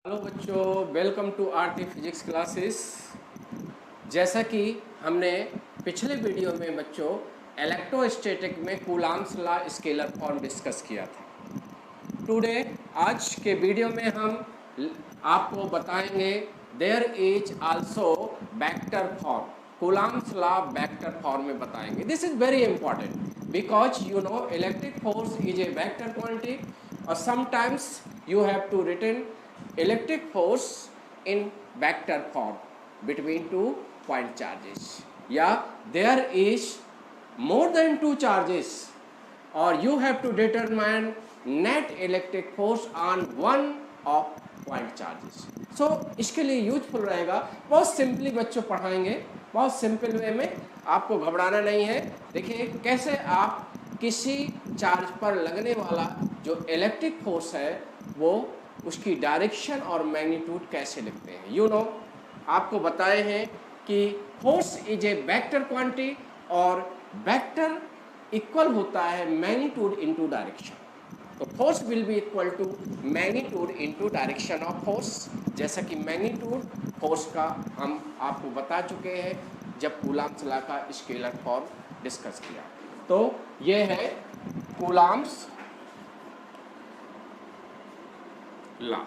Hello बच्चों, welcome to RT physics classes. जैसा कि हमने पिछले वीडियो में बच्चों इलेक्ट्रोस्टैटिक में Coulomb's law scalar form discuss किया था। टुडे आज के वीडियो में हम आपको बताएंगे there is also vector form. Coulomb's law vector form में बताएंगे। This is very important because you know electric force is a vector quantity और sometimes you have to written electric force in vector form between two point charges. Yeah, there is more than two charges or you have to determine net electric force on one of point charges. So इसके लिए useful रहेगा। बहुत simply बच्चों पढ़ाएंगे, बहुत simple way में, आपको घबराना नहीं है। देखिए कैसे आप किसी चार्ज पर लगने वाला जो इलेक्ट्रिक फोर्स है वो उसकी डायरेक्शन और मैग्नीट्यूड कैसे लिखते हैं। यू नो आपको बताए हैं कि force is a vector quantity और वेक्टर इक्वल होता है मैग्नीट्यूड इनटू डायरेक्शन। तो force will be equal to magnitude into direction of force. जैसा कि मैग्नीट्यूड फोर्स का हम आपको बता चुके हैं जब कूलॉम्स लॉ का स्केलर फॉर्म डिस्कस किया। तो ये है कूलॉम्स लॉ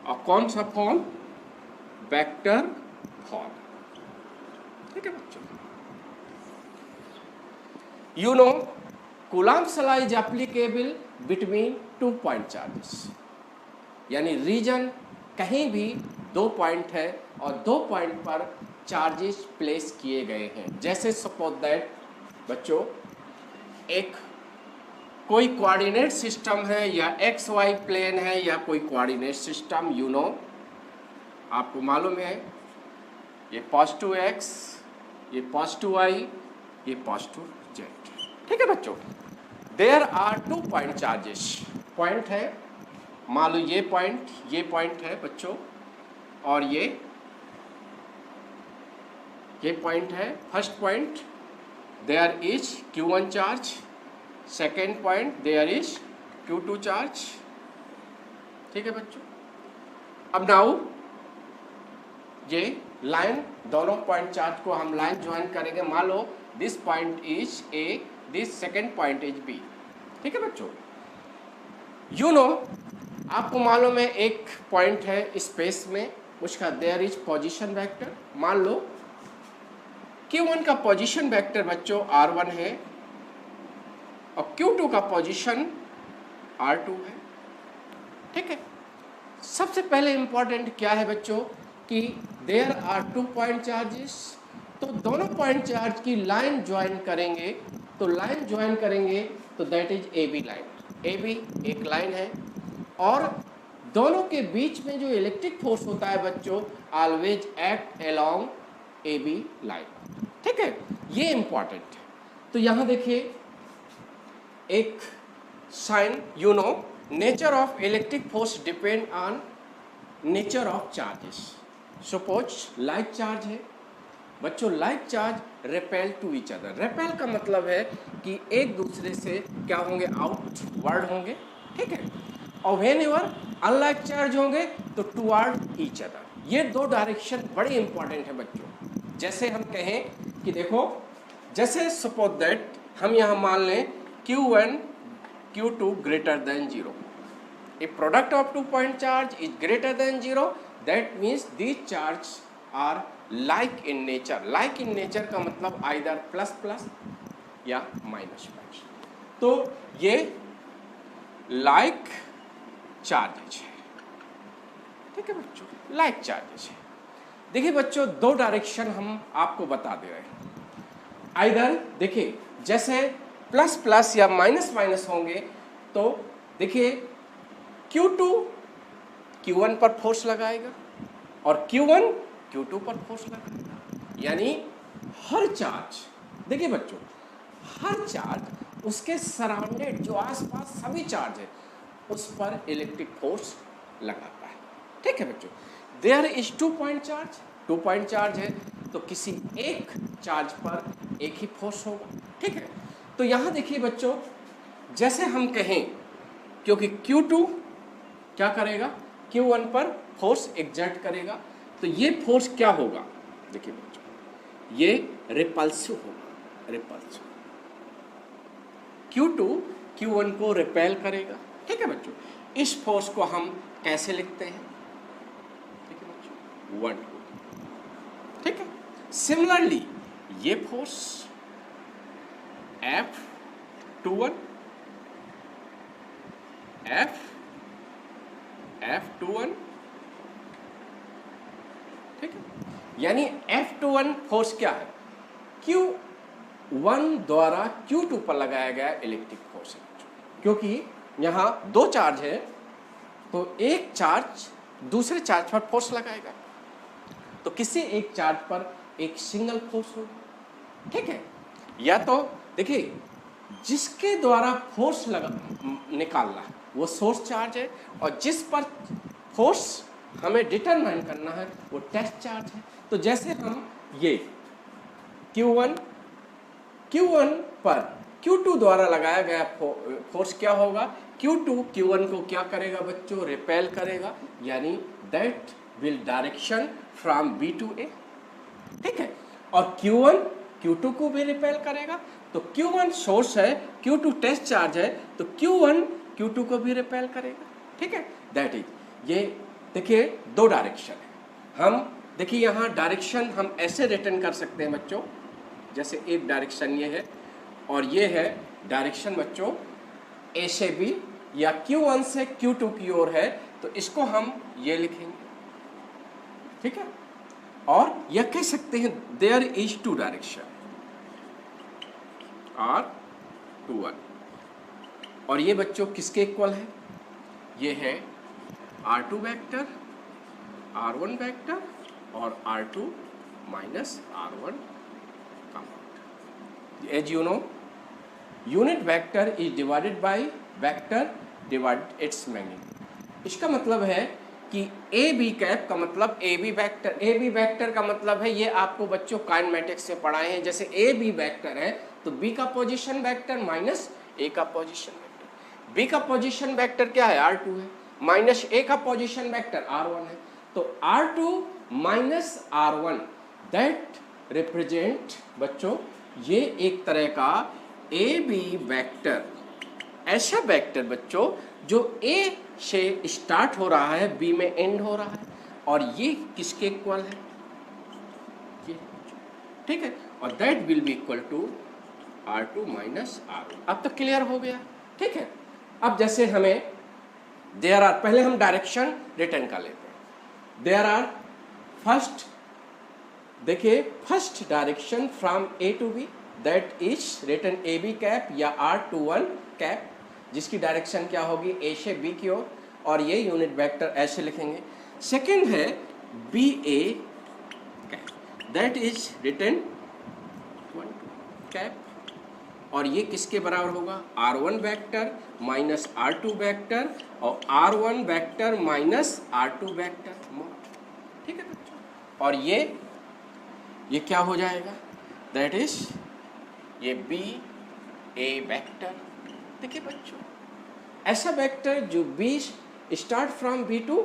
और कौन सा फॉर्म? Vector form. ठीक है बच्चों, you know Coulomb's law is applicable between two point charges, यानी रीजन कहीं भी दो पॉइंट है और दो पॉइंट पर चार्जेस प्लेस किए गए हैं। जैसे सपोज दैट बच्चों एक कोई कोऑर्डिनेट सिस्टम है या एक्स वाई प्लेन है या कोई कोऑर्डिनेट सिस्टम, यू नो आपको मालूम है ये पॉजिटिव एक्स, ये पॉजिटिव वाई, ये पॉजिटिव जेड। ठीक है बच्चों, there are two point charges. Point है, मान लो ये पॉइंट है बच्चों और ये पॉइंट है। First point there is Q1 charge, second point there is Q2 charge. ठीक है बच्चों, अब नाउ ये लाइन, दोनों पॉइंट चार्ज को हम लाइन ज्वाइन करेंगे। मान लो this point is A, this second point is B। ठीक है बच्चों, यू नो आपको मालूम है एक पॉइंट है स्पेस में, उसका देयर इज पोजीशन वेक्टर। मान लो Q1 का पोजीशन वेक्टर बच्चों R1 है और Q2 का पोजीशन R2 है। ठीक है, सबसे पहले इंपॉर्टेंट क्या है बच्चों कि there are two point charges. तो दोनों पॉइंट चार्ज की लाइन ज्वाइन करेंगे, तो लाइन ज्वाइन करेंगे तो that is AB line. AB एक लाइन है और दोनों के बीच में जो इलेक्ट्रिक फोर्स होता है बच्चों always act along AB line. ठीक है, ये इंपॉर्टेंट है। तो यहाँ देखिए एक sign, you know nature of electric force depend on nature of charges. Suppose like charge है बच्चों, like charge repel to each other. Repel का मतलब है कि एक दूसरे से क्या होंगे, आउटवर्ड होंगे। ठीक है, और व्हेन एवर अनलाइक चार्ज होंगे तो टुवर्ड ईच अदर। ये दो डायरेक्शन बड़े इंपॉर्टेंट है बच्चों। जैसे हम कहें कि देखो, जैसे सपोज दैट हम यहाँ मान लें Q1 Q2 greater than 0। If product of two point charge is greater than 0, that means these charges are like in nature. Like in nature का मतलब either प्लस प्लस या माइनस माइनस। तो ये like charges है। ठीक है बच्चों, like charges है। देखिए बच्चों दो डायरेक्शन हम आपको बता दे रहे हैं। आइदर देखिए जैसे प्लस प्लस या माइनस माइनस होंगे तो देखिए Q2 Q1 पर फोर्स लगाएगा और Q1 Q2 पर फोर्स लगाएगा। यानी हर चार्ज, देखिए बच्चों हर चार्ज उसके सराउंडेड जो आसपास सभी चार्ज है उस पर इलेक्ट्रिक फोर्स लगाता है। ठीक है बच्चों, there is two point charge, two point charge है तो किसी एक चार्ज पर एक ही फोर्स होगा। ठीक है, तो यहाँ देखिए बच्चों जैसे हम कहें, क्योंकि Q2 क्या करेगा, Q1 पर फोर्स एग्जर्ट करेगा, तो ये फोर्स क्या होगा, देखिए बच्चों, ये रिपल्सिव होगा, रिपल्सिव। Q2 Q1 को रिपेल करेगा, ठीक है बच्चों। इस फोर्स को हम कैसे लिखते हैं, ठीक है बच्चों, 1 2, ठीक है। सिमिलरली ये फोर्स F21 F21, ठीक है, यानी F21 फोर्स क्या है, Q1 द्वारा Q2 पर लगाया गया इलेक्ट्रिक फोर्स है, क्योंकि यहाँ दो चार्ज है तो एक चार्ज दूसरे चार्ज पर फोर्स लगाएगा, तो किसी एक चार्ज पर एक सिंगल फोर्स होगा, ठीक है। या तो देखिए जिसके द्वारा फोर्स निकालना है वो सोर्स चार्ज है, और जिस पर फोर्स हमें डिटरमाइन करना है वो टेस्ट चार्ज है। तो जैसे हम ये Q1 पर Q2 द्वारा लगाया गया फोर्स क्या होगा, Q2 Q1 को क्या करेगा बच्चों, रिपेल करेगा, यानी that will direction from B to A, ठीक है। और Q1 Q2 को भी रिपेल करेगा, तो Q1 सोर्स है, Q2 टेस्ट चार्ज है, तो Q1 Q2 को भी रिपेल करेगा, ठीक है। दैट इज, ये देखिए दो डायरेक्शन है। हम देखिए यहाँ डायरेक्शन हम ऐसे रिटर्न कर सकते हैं बच्चों, जैसे एक डायरेक्शन ये है और ये है डायरेक्शन बच्चों A से B या Q1 से Q2 की ओर है, तो इसको हम ये लिखेंगे, ठीक है। और यह कह सकते हैं there is to direction R21, और ये बच्चों किसके इक्वल है, ये है R2 वेक्टर, R1 वेक्टर और R2 माइनस R1 का vector. As you know unit vector is divided by vector divide its magnitude. इसका मतलब है कि ए बी कैप का मतलब A B vector, A B vector का मतलब है, ये आपको बच्चों काइनेमेटिक्स से पढ़ाए हैं, जैसे ए बी वेक्टर है तो बी का पोजीशन वेक्टर माइनस ए का पोजीशन वेक्टर, बी का पोजीशन वेक्टर क्या है R2 है, माइनस ए का पोजीशन वेक्टर R1 है, तो R2 minus R1 that represent बच्चों ये एक तरह का ए बी वेक्टर, ऐसा वेक्टर बच्चों जो ए से स्टार्ट हो रहा है बी में एंड हो रहा है, और ये किसके इक्वल है, ये, ठीक है, और that will be equal to R2 minus R1। अब तो क्लियर हो गया, ठीक है। अब जैसे हमें देयर आर, पहले हम डायरेक्शन रिटर्न कर लेते हैं। देयर आर फर्स्ट, देखिए first direction from A to B that is written A B cap या R21 कैप, जिसकी डायरेक्शन क्या होगी ए से बी की ओर, और ये यूनिट वेक्टर ऐसे लिखेंगे। सेकेंड है B A cap that is written 1 cap, और ये किसके बराबर होगा, R1 vector minus R2 vector और R1 vector minus R2 vector, ठीक है बच्चों। और ये क्या हो जाएगा, दैट इज ये बी ए वेक्टर। देखिए बच्चों ऐसा वेक्टर जो be start from B to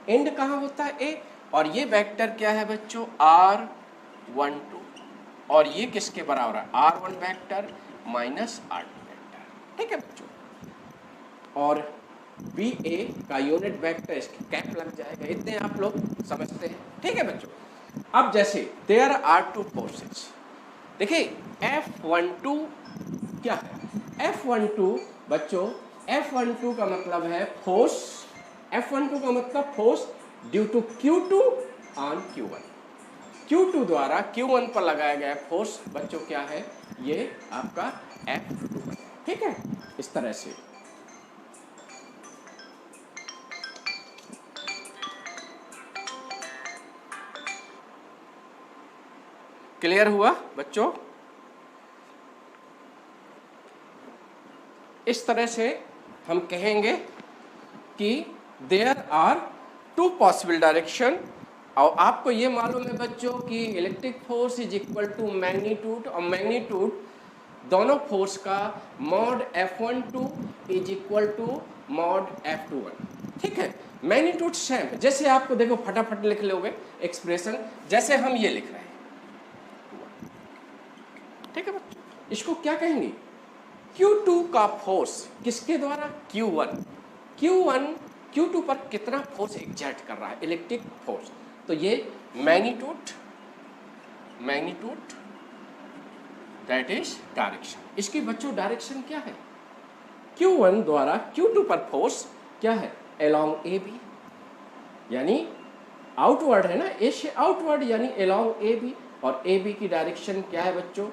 end कहाँ होता है ए, और ये वेक्टर क्या है बच्चों R12, और ये किसके बराबर है R1 vector minus R2 vector, ठीक है बच्चों। और बी ए का यूनिट वेक्टर इसकी कैप लग जाएगा, इतने आप लोग समझते हैं, ठीक है बच्चों। अब जैसे देयर आर टू फोर्सेस, देखिए F12 क्या है, F12 बच्चों F12 का मतलब है फोर्स, F12 का मतलब force due to Q2 on Q1, Q2 द्वारा Q1 पर लगाया गया फोर्स बच्चों क्या है, ये आपका F2, ठीक है। इस तरह से क्लियर हुआ बच्चों। इस तरह से हम कहेंगे कि there are two possible direction, और आपको ये मालूम है बच्चों कि electric force is equal to magnitude, और मैग्नीट्यूड दोनों फोर्स का mod F12 is equal to mod F21, ठीक है। मैग्नीट्यूड सेम है। जैसे आपको देखो फटाफट लिख लोगे एक्सप्रेशन, जैसे हम ये लिख रहे हैं, ठीक है बच्चों। इसको क्या कहेंगे, Q2 का फोर्स किसके द्वारा, Q1, Q2 पर कितना फोर्स एग्जर्ट कर रहा है, इलेक्ट्रिक फोर्स। तो ये मैग्नीट्यूड दैट इज डायरेक्शन। इसकी बच्चों डायरेक्शन क्या है, Q1 द्वारा Q2 पर फोर्स क्या है, अलोंग AB, यानी आउटवर्ड है ना, ए से आउटवर्ड यानी अलोंग AB, और AB की डायरेक्शन क्या है बच्चों,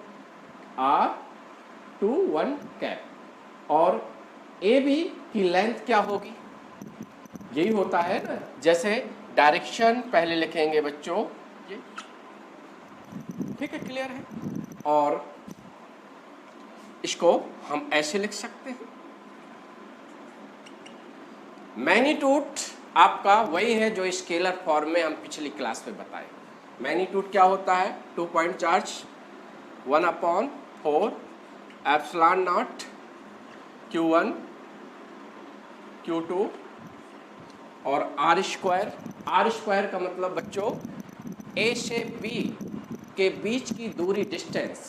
R21 कैप, और AB की लेंथ क्या होगी, यही होता है ना। जैसे डायरेक्शन पहले लिखेंगे बच्चों ये, ठीक है, क्लियर है। और इसको हम ऐसे लिख सकते हैं, मैग्नीट्यूड आपका वही है जो स्केलर फॉर्म में हम पिछली क्लास में बताए। मैग्नीट्यूड क्या होता है, 2 point charge 1/4 epsilon naught Q1 Q2 और R स्क्वायर का मतलब बच्चों A से B के बीच की दूरी, डिस्टेंस।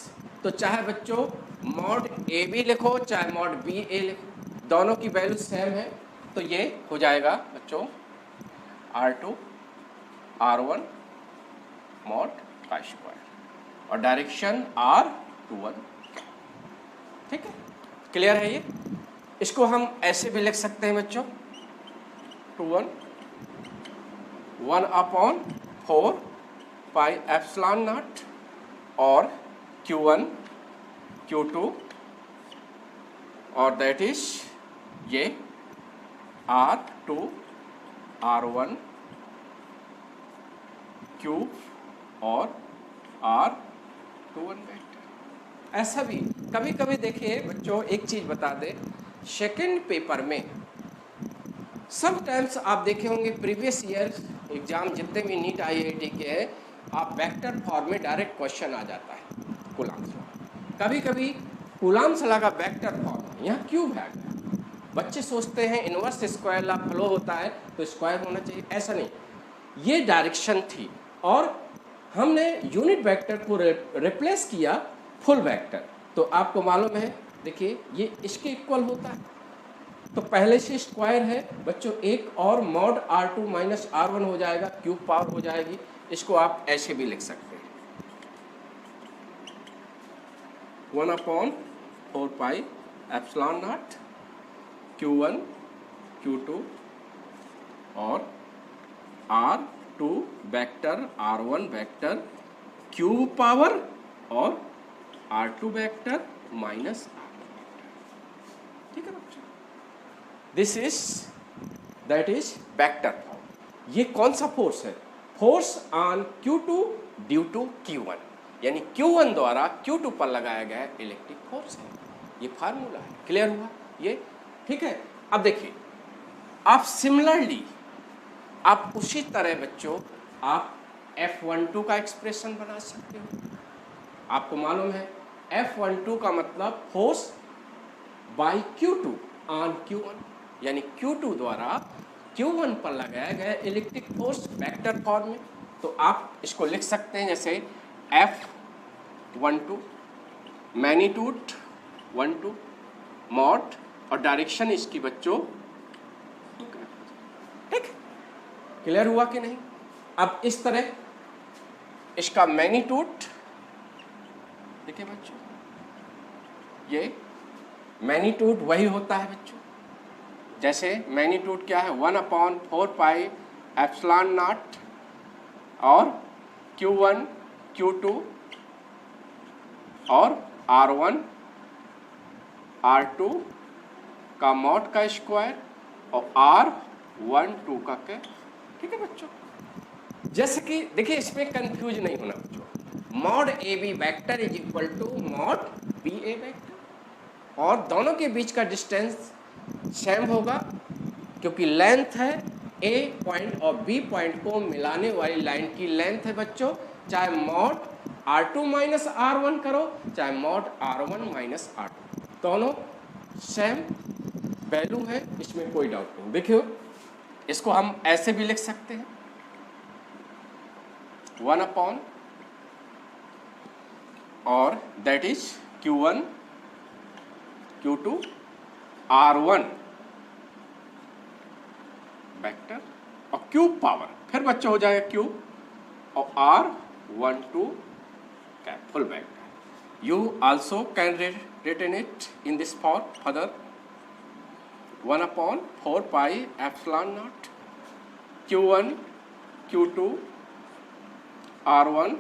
तो चाहे बच्चों मॉड AB लिखो चाहे मॉड BA लिखो, दोनों की वैल्यू सेम है। तो ये हो जाएगा बच्चों R2 R1 मॉड का स्क्वायर, और डायरेक्शन R21, ठीक है, क्लियर है ये। इसको हम ऐसे भी लिख सकते हैं बच्चों, 1/4 पाई एप्सिलॉन नॉट और Q1 Q2 और दैट इज ये R2 R1 क्यूब और R21 वेक्टर। ऐसा भी कभी कभी देखिए बच्चों, एक चीज बता दें, सेकंड पेपर में समटाइम्स आप देखे होंगे प्रीवियस ईयर एग्जाम जितने भी नीट IIT के हैं, आप वेक्टर फॉर्म में डायरेक्ट क्वेश्चन आ जाता है कूलाम्स लॉ। कभी कभी कूलाम्स लॉ का वेक्टर फॉर्म, यहाँ क्यूब है, बच्चे सोचते हैं इनवर्स स्क्वायर लॉ फ्लो होता है तो स्क्वायर होना चाहिए, ऐसा नहीं, ये डायरेक्शन थी और हमने यूनिट वेक्टर को रिप्लेस किया फुल वेक्टर। तो आपको मालूम है, देखिए ये इसके इक्वल होता है, तो पहले से स्क्वायर है बच्चों एक, और मॉड R2 माइनस R1 हो जाएगा, क्यूब पावर हो जाएगी। इसको आप ऐसे भी लिख सकते हैं, 1/4 pi epsilon naught Q1 Q2 और R2 vector R1 vector cube power और R2 वेक्टर माइनस R1, ठीक है बच्चों। This is that is vector form. ये कौन सा फोर्स है, force on Q2 due to Q1, यानी Q1 द्वारा Q2 पर लगाया गया इलेक्ट्रिक फोर्स है। ये फार्मूला है, क्लियर हुआ ये, ठीक है। अब देखिए आप सिमिलरली आप उसी तरह बच्चों आप F12 का एक्सप्रेशन बना सकते हो। आपको मालूम है F12 का मतलब force by Q2 on Q1, यानी Q2 द्वारा Q1 पर लगाया गया इलेक्ट्रिक फोर्स वेक्टर फॉर्म में। तो आप इसको लिख सकते हैं जैसे F12 मैग्नीट्यूड 12 मॉड और डायरेक्शन इसकी बच्चों, ठीक, क्लियर हुआ कि नहीं। अब इस तरह इसका मैग्नीट्यूड देखिए बच्चों, ये मैग्नीट्यूड वही होता है बच्चों, जैसे मैग्नीट्यूड क्या है 1/4 पाई एप्सिलॉन नॉट और Q1 Q2 और R1 R2 का मॉड का स्क्वायर और R12 का क्या, ठीक है बच्चों। जैसे कि देखिए इसमें कंफ्यूज नहीं होना बच्चों, mod AB vector is equal to mod BA vector, और दोनों के बीच का डिस्टेंस सेम होगा क्योंकि लेंथ है A पॉइंट और B पॉइंट को मिलाने वाली लाइन की लेंथ है बच्चों, चाहे मॉड R2 माइनस R1 करो चाहे मॉड R1 माइनस R2, दोनों सेम वैल्यू है, इसमें कोई डाउट नहीं। देखियो इसको हम ऐसे भी लिख सकते हैं 1 अपॉन और that is Q1 Q2 R1 vector और क्यूब पावर, फिर बच्चों हो जाएगा क्यूब और R12 cap full vector. You also can written it in this form further 1 upon 4 pi epsilon naught Q1 Q2 R1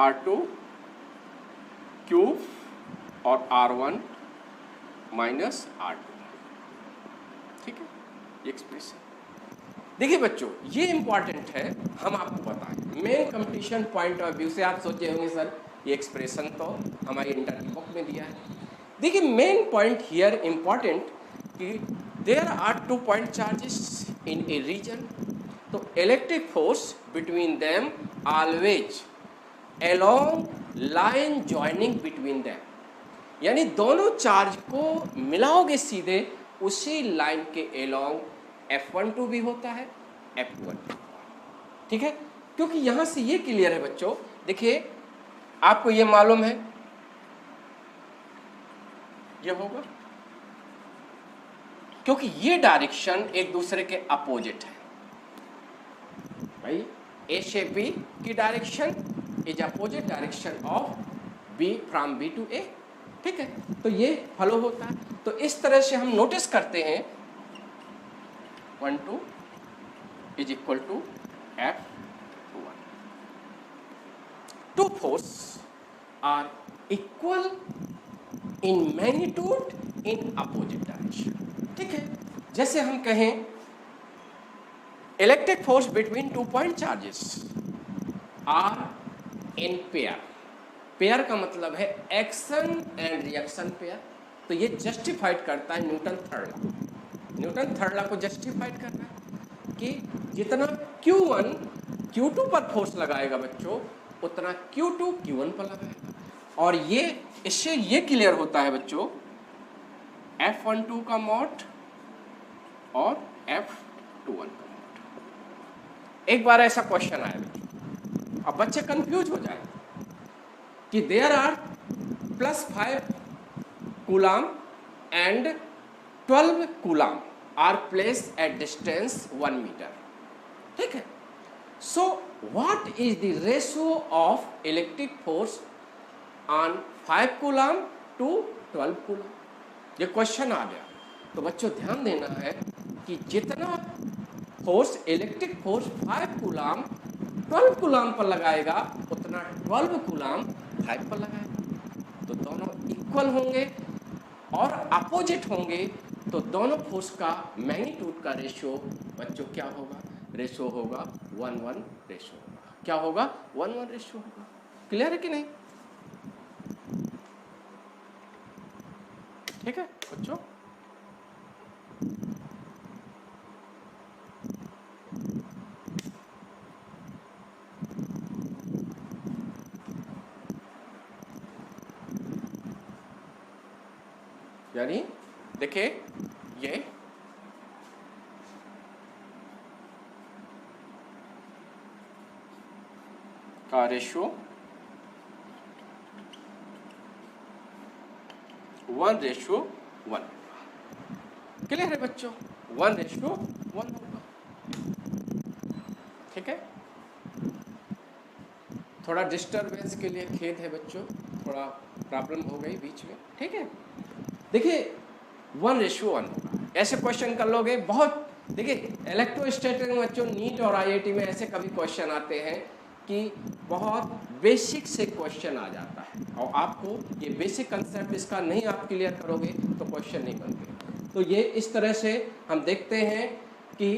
R2 cube और R1 minus R2, ठीक है, ये एक्सप्रेशन। देखिए बच्चों ये इंपॉर्टेंट है, हम आपको बताएं main competition point of view से। आप सोचे होंगे सर ये एक्सप्रेशन तो हमारी इंटरनल बुक में दिया है। देखिए मेन पॉइंट हियर इंपॉर्टेंट कि there are 2 point charges in a region, तो electric force between them always along line joining between them, यानी दोनों चार्ज को मिलाओगे सीधे उसी लाइन के along F12 भी होता है F12, ठीक है। क्योंकि यहां से ये क्लियर है बच्चों, देखिए आपको ये मालूम है ये होगा क्योंकि ये डायरेक्शन एक दूसरे के अपोजिट है भाई। ए से बी की direction is opposite direction of B from B to A, ठीक है। तो ये फॉलो होता है। तो इस तरह से हम नोटिस करते हैं 1 2 is equal to F1। Two force are equal in magnitude in opposite direction, ठीक है। जैसे हम कहें electric force between 2 point charges are in pair. Pair का मतलब है एक्शन एंड रिएक्शन पेयर। तो ये जस्टिफाइड करता है Newton third law. Newton third law को जस्टिफाइड करना है कि जितना Q1 Q2 पर फोर्स लगाएगा बच्चों उतना Q2 Q1 पर लगाएगा। और ये इससे ये क्लियर होता है बच्चों F12 का मॉड और F21 का मॉड। एक बार ऐसा क्वेश्चन आया बच्चों, अब बच्चे कंफ्यूज हो जाए कि there are +5 coulomb and 12 coulomb are placed at distance 1 metre, ठीक है। So what is the ratio of electric force on 5 coulomb to 12 coulomb? ये क्वेश्चन आ गया। तो बच्चों ध्यान देना है कि जितना force electric force 5 coulomb 12 coulomb पर लगाएगा उतना 12 कूलाम 5 पर लगाएगा। तो दोनों इक्वल होंगे और अपोजिट होंगे, तो दोनों फोर्स का मैग्नीट्यूड का रेशियो बच्चों क्या होगा? रेशियो होगा 1:1 रेशियो होगा। क्या होगा? 1:1 रेशियो होगा। क्लियर है कि नहीं? ठीक है बच्चों। यानी देखिए ये का रेशियो 1:1। क्लियर है बच्चों? 1:1 होगा, ठीक है। थोड़ा डिस्टरबेंस के लिए खेद है बच्चों, थोड़ा प्रॉब्लम हो गई बीच में, ठीक है। देखिए 1:1 होगा। ऐसे क्वेश्चन कर लोगे बहुत। देखिए इलेक्ट्रोस्टैटिक में बच्चों नीट और IIT में ऐसे कभी क्वेश्चन आते हैं कि बहुत बेसिक से क्वेश्चन आ जाता है और आपको ये बेसिक कंसेप्ट इसका नहीं आप क्लियर करोगे तो क्वेश्चन नहीं बनते। तो ये इस तरह से हम देखते हैं कि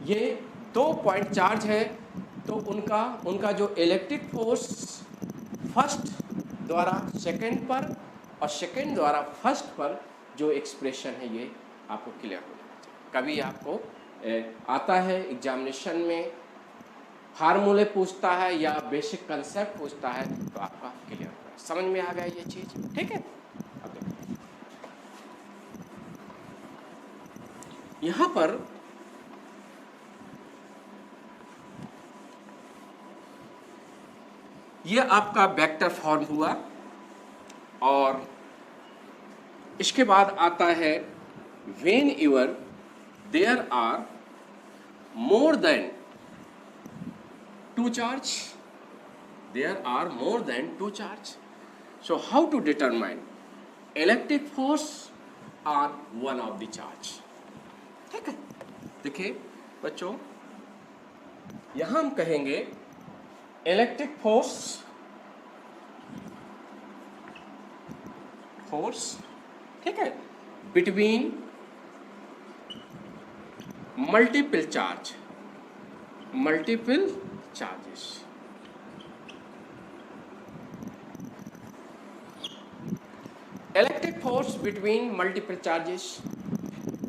ये 2 पॉइंट चार्ज है, तो उनका जो इलेक्ट्रिक फोर्स फर्स्ट द्वारा सेकंड पर और सेकंड द्वारा फर्स्ट पर जो एक्सप्रेशन है ये आपको क्लियर हो जाना चाहिए। कभी आपको आता है एग्जामिनेशन में फार्मूले पूछता है या बेसिक कंसेप्ट पूछता है तो आपका क्लियर होगा। समझ में आ गया ये चीज, ठीक है। अब देखो यहाँ पर ये आपका वेक्टर फॉर्म हुआ। और इसके बाद आता है whenever there are more than two charge, there are more than two charge. So how to determine electric force on one of the charge. ठीक है, देखिए बच्चों, यहां हम कहेंगे इलेक्ट्रिक फोर्स ठीक है, between multiple charges. Electric force between multiple charges.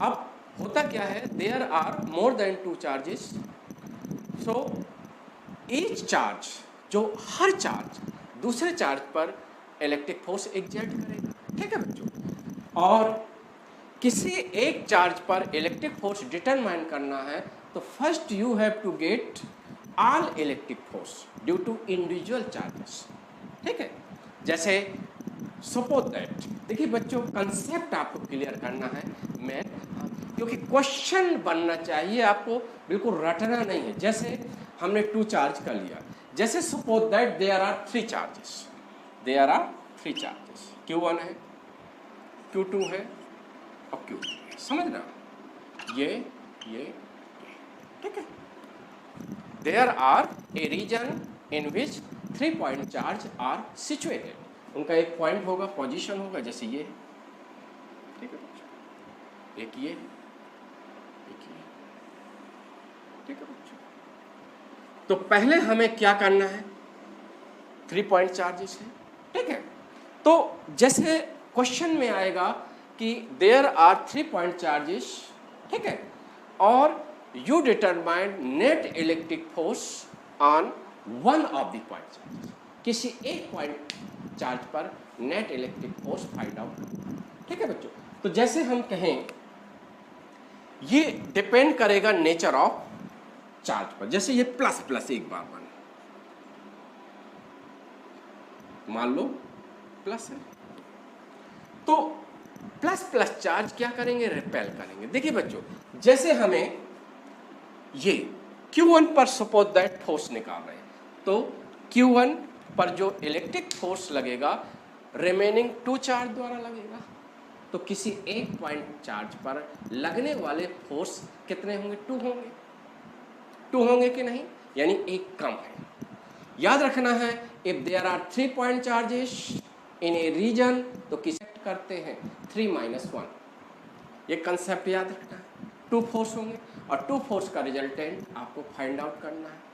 अब होता क्या है, there are more than two charges, so each charge, जो हर चार्ज दूसरे चार्ज पर इलेक्ट्रिक फोर्स एग्जर्ट करेगा। ठीक है बच्चों, और किसी एक चार्ज पर इलेक्ट्रिक फोर्स डिटरमाइन करना है तो first you have to get all electric force due to individual charges. ठीक है, जैसे सपोज दैट, देखिए बच्चों कंसेप्ट आपको क्लियर करना है मैं, क्योंकि क्वेश्चन बनना चाहिए, आपको बिल्कुल रटना नहीं है। जैसे हमने टू चार्ज का लिया, जैसे suppose that there are three charges, Q1 है, Q2 है और Q3 है। समझना, ये ठीक है। There are a region in which 3 point charge are situated. उनका एक पॉइंट होगा, पोजीशन होगा, जैसे ये, ठीक है बच्चों, एक ये, ठीक है बच्चों। तो पहले हमें क्या करना है, 3 पॉइंट चार्जेस है। ठीक है, तो जैसे क्वेश्चन में आएगा कि देयर आर 3 पॉइंट चार्जेस, ठीक है, और you determine net electric force on one of the point charges. किसी एक पॉइंट चार्ज पर net electric force find out. ठीक है बच्चों, तो जैसे हम कहें ये डिपेंड करेगा नेचर ऑफ चार्ज पर। जैसे ये प्लस प्लस एक बार बना, मान लो प्लस है, तो प्लस प्लस चार्ज क्या करेंगे, रिपेल करेंगे। देखिए बच्चों, जैसे हमें ये Q1 पर सपोज दैट फोर्स निकाल रहे हैं, तो Q1 पर जो इलेक्ट्रिक फोर्स लगेगा रिमेनिंग 2 चार्ज द्वारा लगेगा। तो किसी एक पॉइंट चार्ज पर लगने वाले फोर्स कितने होंगे, 2 होंगे कि नहीं, यानी एक कम है। याद रखना है, if there are 3 point charges in a region, तो किसे करते हैं 3 - 1। ये कंसेप्ट याद रखना है। 2 फोर्स होंगे और 2 फोर्स का रिजल्टेंट आपको फाइंड आउट करना है।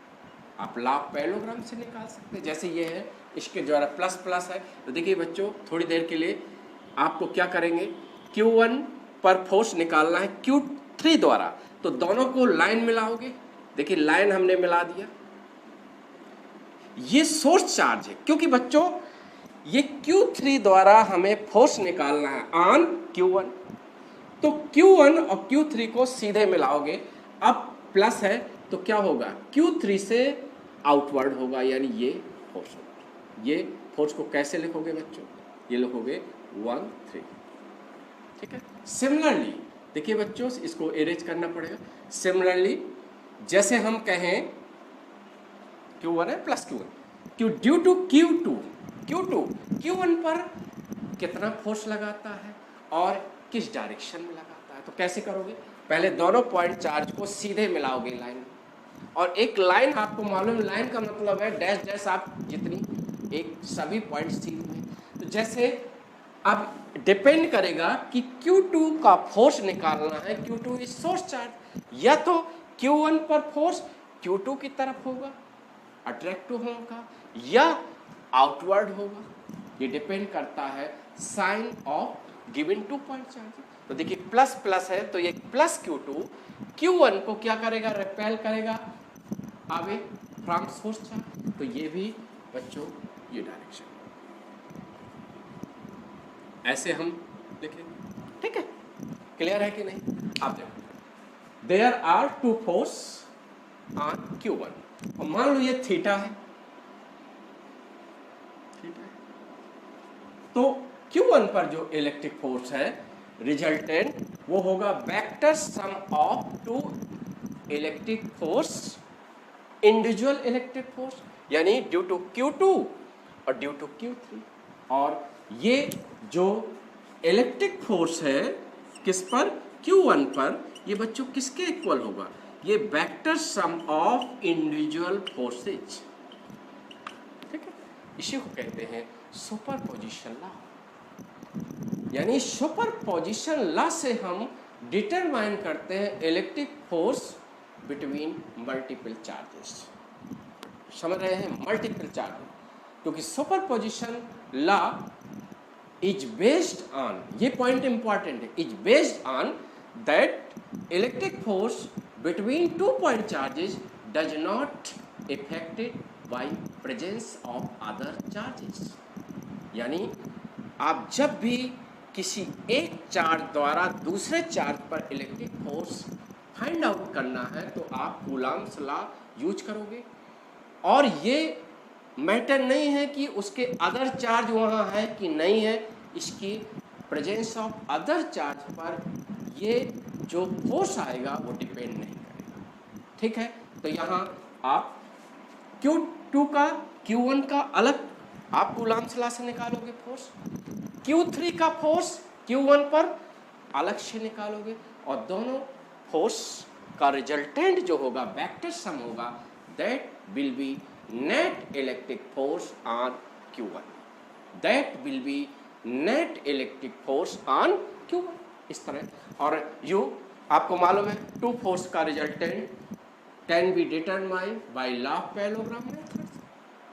आप लॉ ऑफ पैरेललोग्राम से निकाल सकते हैं। जैसे ये है, इसके द्वारा प्लस प्लस है, तो देखिए बच्चों थोड़ी देर के लिए आपको क्या करेंगे, Q1 पर फोर्स निकालना है Q3 द्वारा, तो दोनों को लाइन मिलाओगे। देखिए लाइन हमने मिला दिया, ये सोर्स चार्ज है, क्योंकि बच्चों ये Q3 द्वारा हमें फोर्स निकालना है ऑन Q1, तो Q1 और Q3 को सीधे मिलाओगे। अब प्लस है तो क्या होगा, Q3 से आउटवर्ड होगा, यानी ये फोर्स होगा। ये फोर्स को कैसे लिखोगे बच्चों, ये लिखोगे 1 3। ठीक है, सिमिलरली देखिए बच्चों, इसको इरेज करना पड़ेगा। सिमिलरली जैसे हम कहें Q1 है plus Q1, due to Q1 पर कितना फोर्स लगाता है और किस डायरेक्शन में लगाता है, तो कैसे करोगे, पहले दोनों पॉइंट चार्ज को सीधे मिलाओगे लाइन में, और एक लाइन आपको मालूम, लाइन का मतलब है डैश डैश, आप जितनी एक सभी पॉइंट सीधे में। तो जैसे अब डिपेंड करेगा कि Q2 का फोर्स निकालना है, Q2 इज सोर्स चार्ज, या तो Q1 पर फोर्स Q2 की तरफ होगा, अट्रैक्टिव होगा, या आउटवर्ड होगा। ये डिपेंड करता है sign of given 2 point charge. तो देखिए प्लस प्लस है, तो ये प्लस Q2 Q1 को क्या करेगा, रिपेल करेगा अवे फ्रॉम सोर्स चार्ज। तो ये भी बच्चों ये डायरेक्शन, ऐसे हम लिखेंगे। ठीक है, क्लियर है कि नहीं। आप देखो, there are 2 force on Q1, और मान लो ये थीटा है, ठीक है। तो Q1 पर जो इलेक्ट्रिक फोर्स है रिजल्टेंट वो होगा vector sum of two electric force individual electric force, यानी ड्यू टू Q2 और ड्यू टू Q3। और ये जो इलेक्ट्रिक फोर्स है किस पर, Q1 पर, ये बच्चों किसके इक्वल होगा, ये vector sum of individual forces. ठीक है, इसी को कहते हैं सुपरपोजिशन लॉ। यानी सुपरपोजिशन लॉ से हम डिटरमाइन करते हैं electric force between multiple charges. समझ रहे हैं, मल्टीपल चार्जेस, क्योंकि superposition law is based on, ये पॉइंट इंपॉर्टेंट है, is based on that electric force between two point charges does not effected by presence of other charges. यानी आप जब भी किसी एक चार्ज द्वारा दूसरे चार्ज पर इलेक्ट्रिक फोर्स फाइंड आउट करना है तो आप कूलॉम्स लॉ यूज करोगे। और ये मैटर नहीं है कि उसके अदर चार्ज वहाँ है कि नहीं है, इसकी प्रेजेंस ऑफ अदर चार्ज पर ये जो फोर्स आएगा वो डिपेंड नहीं करेगा। ठीक है, तो यहाँ आप Q2 का Q1 का अलग आप कूलॉम्स लॉ से निकालोगे फोर्स, Q3 का फोर्स Q1 पर अलग से निकालोगे, और दोनों फोर्स का रिजल्टेंट जो होगा वेक्टर सम होगा, that will B net electric force on Q1, that will B net electric force on Q1, इस तरह। और यू आपको मालूम है टू फोर्स का resultant can be determined by law of parallelogram method.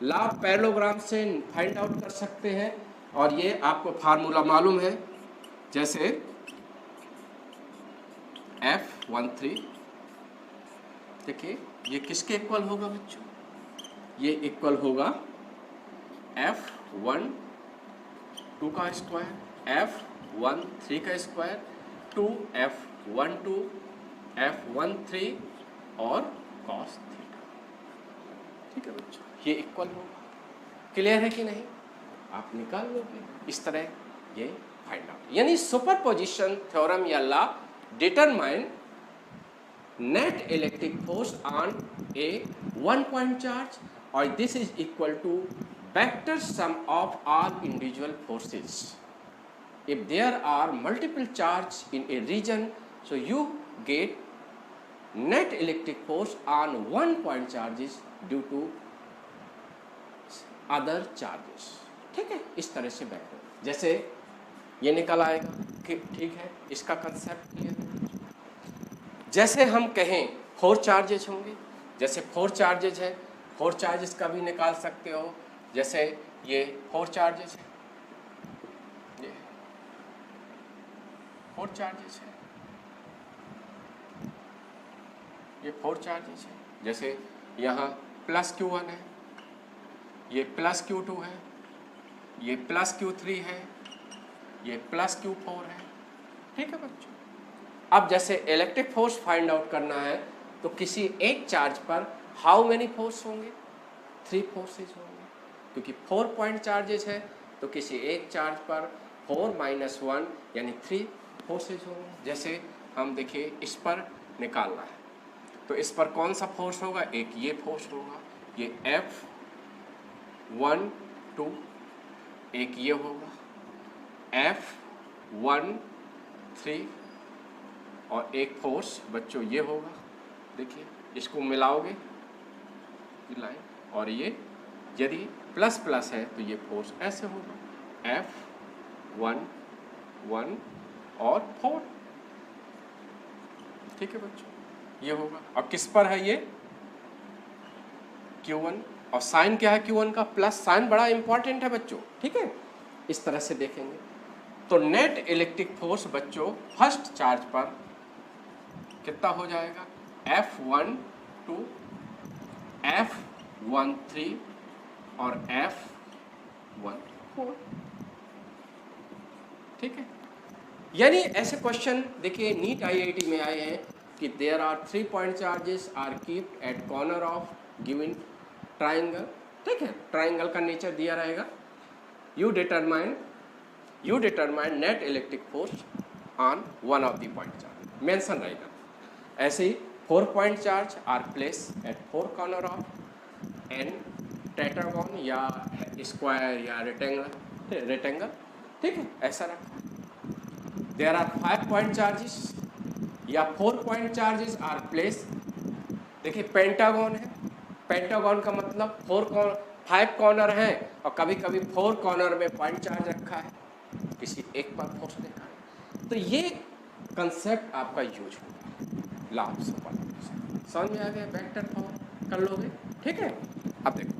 Law of parallelogram से find out कर सकते हैं, और ये आपको फार्मूला मालूम है, जैसे F13, देखिए ये किसके इक्वल होगा बच्चों, ये इक्वल होगा F12 का स्क्वायर, F13 का स्क्वायर, 2F12 F13 और cos थीटा। ठीक है बच्चों, ये इक्वल होगा। क्लियर है कि नहीं, आप निकाल लोगे इस तरह ये फाइंड आउट। यानी सुपरपोजिशन थ्योरम या law determine net electric force on a one point charge, और this is equal to vector sum of all individual forces. If there are multiple charge in a region, so you get net electric force on one point charges due to other charges. ठीक है, इस तरह से vector जैसे ये निकल आएगा कि ठीक है, इसका कंसेप्ट क्लियर है। जैसे हम कहें 4 चार्जेस होंगे, जैसे 4 चार्जेस है, 4 चार्जेस का भी निकाल सकते हो। जैसे ये 4 चार्जेस है, ये 4 चार्जेस है, ये 4 चार्जेस है। जैसे यहाँ प्लस Q1 है, ये प्लस Q2 है, ये प्लस Q3 है, ये प्लस Q4 है। ठीक है बच्चों, अब जैसे इलेक्ट्रिक फोर्स फाइंड आउट करना है तो किसी एक चार्ज पर हाउ मेनी फोर्स होंगे, 3 फोर्सेज होंगे, क्योंकि 4 पॉइंट चार्जेस है तो किसी एक चार्ज पर 4 - 1 यानी 3 फोर्सेज होंगे। जैसे हम देखिए इस पर निकालना है तो इस पर कौन सा फोर्स होगा, एक ये फोर्स होगा, ये F12, एक ये होगा F13, और एक फोर्स बच्चों ये होगा। देखिए इसको मिलाओगे लाइन, और ये यदि प्लस प्लस है तो ये फोर्स ऐसे होगा F1 1 और 4। ठीक है बच्चों, ये होगा। अब किस पर है ये Q1, और साइन क्या है Q1 का, प्लस साइन बड़ा इंपॉर्टेंट है बच्चों। ठीक है, इस तरह से देखेंगे तो नेट इलेक्ट्रिक फोर्स बच्चों फर्स्ट चार्ज पर कितना हो जाएगा, F12 F13 और F14। ठीक है, यानी ऐसे क्वेश्चन देखिए नीट IIT में आए हैं कि there are 3 point charges are keeped at corner of given triangle. ठीक है, ट्राइंगल का नेचर दिया रहेगा, you determine net electric force on one of the point charge. Mention रहेगा. ऐसे ही 4 point charge are placed at 4 corner of n tetragon या square या rectangle. ठीक है, ऐसा रखा. There are 5 point charges या 4 point charges are placed. देखिए पेंटागन है, पेंटागन का मतलब 5 कॉर्नर हैं और कभी कभी 4 कॉर्नर में पॉइंट चार्ज रखा है, किसी एक पर फोर्स देखा है. तो ये कंसेप्ट आपका यूज होगा लॉ ऑफ सुपरपोजिशन. समझ में आ गया? वेक्टर फॉर्म कर लोगे. ठीक है. अब देखो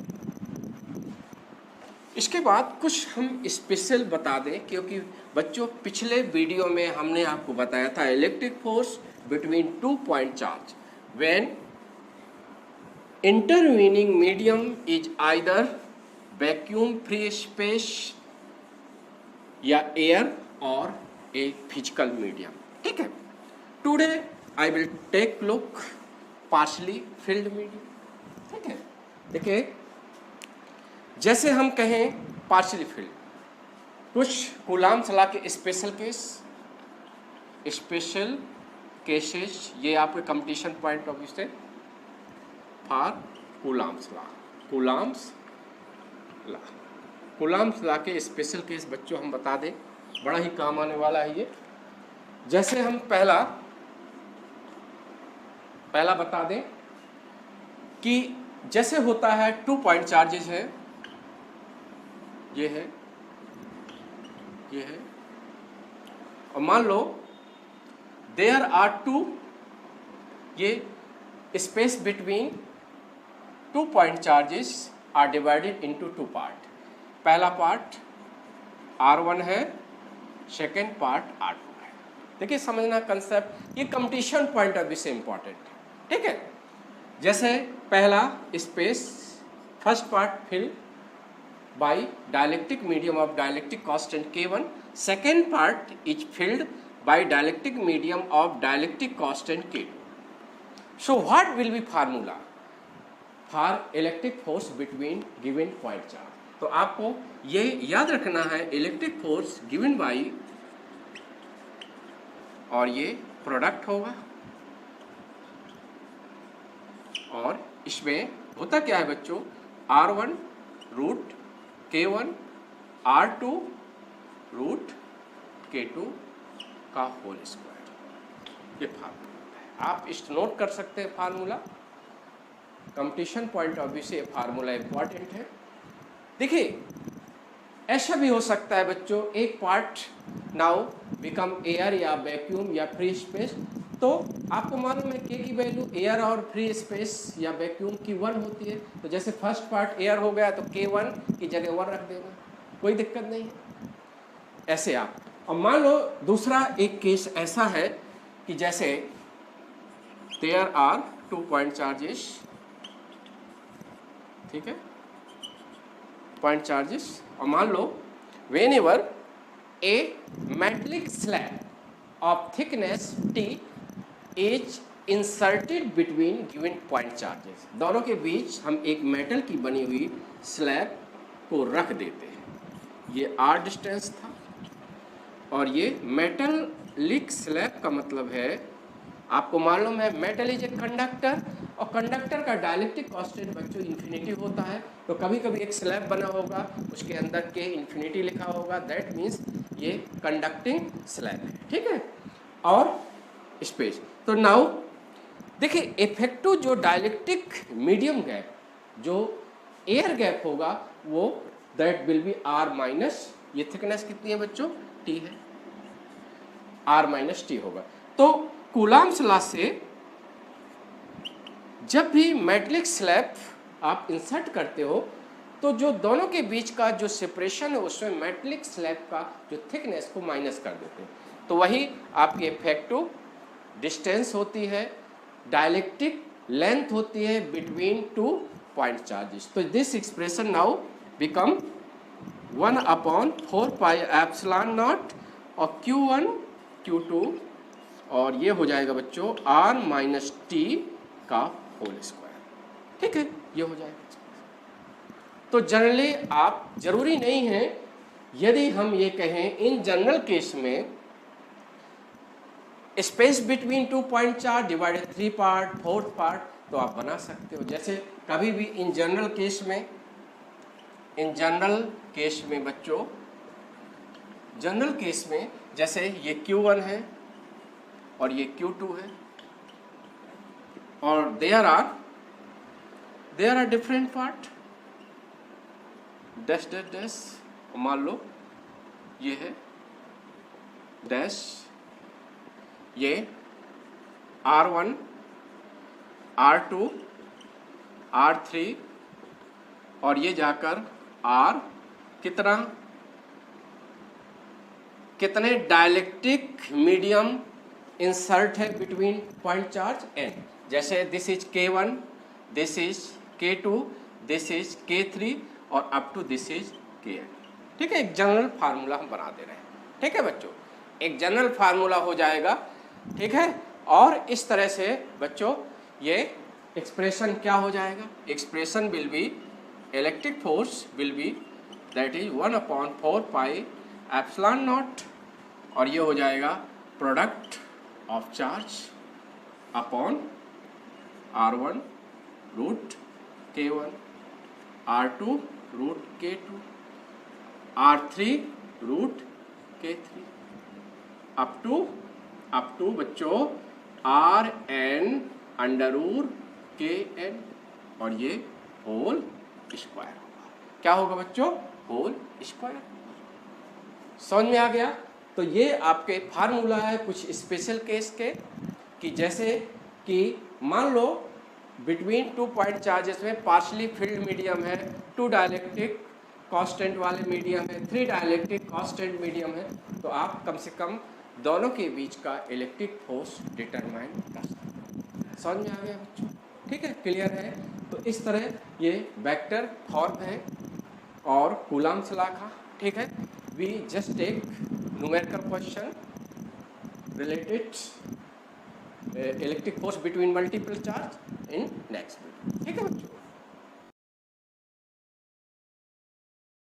इसके बाद कुछ हम स्पेशल बता दें, क्योंकि बच्चों पिछले वीडियो में हमने आपको बताया था electric force between 2 point charge when intervening medium is either vacuum free space या air or a physical medium. ठीक है. Today I will take look partially filled medium. ठीक है. देखिए जैसे हम कहें partially filled, कुछ कूलाम्स लॉ के स्पेशल केसेस ये आपके कंपटीशन पॉइंट ऑफ व्यू से फॉर कूलाम्स लॉ के स्पेशल केस बच्चों हम बता दें, बड़ा ही काम आने वाला है ये. जैसे हम पहला बता दें कि जैसे होता है 2 पॉइंट चार्जेस है, ये है और मान लो देयर आर 2 ये space between 2 point charges are divided into 2 part. पहला पार्ट R1 है, सेकेंड पार्ट R2 है. देखिए समझना कंसेप्ट, ये कंपटीशन पॉइंट ऑफ व्यू से इंपॉर्टेंट है. ठीक है. जैसे पहला space first part fill by dielectric medium of dielectric constant K1, second part is filled by dielectric medium of dielectric constant K2. So what will be formula for electric force between given point charge? तो आपको ये याद रखना है electric force given by, और ये product होगा, और इसमें होता क्या है बच्चों, R1 root K1 R2 root K2 का होल स्क्वायर. ये फार्मूला आप इस नोट कर सकते हैं. Formula competition point of view से फार्मूला इंपॉर्टेंट है. देखिए ऐसा भी हो सकता है बच्चों, एक पार्ट नाउ बिकम एयर या वैक्यूम या फ्री स्पेस. तो आपको मालूम है के की वैल्यू एयर और फ्री स्पेस या वैक्यूम की 1 होती है. तो जैसे फर्स्ट पार्ट एयर हो गया तो K1 की जगह 1 रख देना, कोई दिक्कत नहीं है. ऐसे आप, और मान लो दूसरा एक केस ऐसा है कि जैसे there are 2 point charges. ठीक है, पॉइंट चार्जेस. और मान लो whenever a metallic slab of thickness T is inserted between given point charges. दोनों के बीच हम एक मेटल की बनी हुई स्लैब को रख देते हैं. ये R डिस्टेंस था, और ये मेटलिक स्लैब का मतलब है, आपको मालूम है मेटल इज ए कंडक्टर, और कंडक्टर का डाइलेक्ट्रिक कांस्टेंट बच्चों इन्फिनिटी होता है. तो कभी कभी एक स्लैब बना होगा, उसके अंदर के इन्फिनिटी लिखा होगा, दैट मीन्स ये कंडक्टिंग स्लैब है. ठीक है. और स्पेस, तो नाउ देखिए इफेक्टिव जो डाइलेक्ट्रिक मीडियम गैप, जो एयर गैप होगा, वो that will B R minus, ये थिकनेस कितनी है बच्चों, T है, R माइनस T होगा. तो कूलाम्स लॉ से जब भी मेटलिक स्लैब आप इंसर्ट करते हो, तो जो दोनों के बीच का जो सेपरेशन है उसमें मेटलिक स्लैब का जो थिकनेस को माइनस कर देते हैं. तो वही आपकी इफेक्टिव डिस्टेंस होती है, डाइलेक्ट्रिक लेंथ होती है बिटवीन 2 पॉइंट चार्जेस. तो this expression now become 1/4 pi epsilon naught और Q1 Q2, और ये हो जाएगा बच्चों R माइनस T का होल स्क्वायर. ठीक है, ये हो जाएगा. तो जनरली आप, जरूरी नहीं है यदि हम ये कहें इन जनरल केस में space between 2 point charge divided 3 part 4 part, तो आप बना सकते हो। जैसे कभी भी इन जनरल केस में बच्चों, जनरल केस में जैसे ये Q1 है और ये Q2 है और there are different part dash dash dash, मान लो ये है डैश, ये R1 R2 R3 और ये जाकर R कितने डायलेक्ट्रिक मीडियम इंसर्ट है बिटवीन पॉइंट चार्ज N। जैसे this is K1, this is K2, this is K3 और up to this is Kn। ठीक है, एक जनरल फार्मूला हम बना दे रहे हैं। ठीक है बच्चों, एक जनरल फार्मूला हो जाएगा। ठीक है, और इस तरह से बच्चों ये एक्सप्रेशन क्या हो जाएगा, expression will be electric force will be that is 1/4 pi epsilon naught, और ये हो जाएगा product of charge upon R1 root K1, R2 root K2, R3 root K3 up to बच्चों Rn अंडर रूट Kn, और ये whole square होगा। क्या होगा बच्चों, होल स्क्वायर। समझ में आ गया। तो ये आपके फार्मूला है कुछ स्पेशल केस के, कि जैसे कि मान लो बिटवीन 2 पॉइंट चार्जेस में पार्शली फिल्ड मीडियम है, 2 डायलेक्ट्रिक कांस्टेंट वाले मीडियम है, 3 डायलेक्ट्रिक कांस्टेंट मीडियम है, तो आप कम से कम दोनों के बीच का इलेक्ट्रिक फोर्स डिटरमाइन कर सकते हैं। समझ में आ गया बच्चों, ठीक है, क्लियर है। तो इस तरह ये वेक्टर फॉर्म है और कूलम्ब लॉ का। ठीक है, we just take numerical question related electric force between multiple charge in next video. ठीक है बच्चों।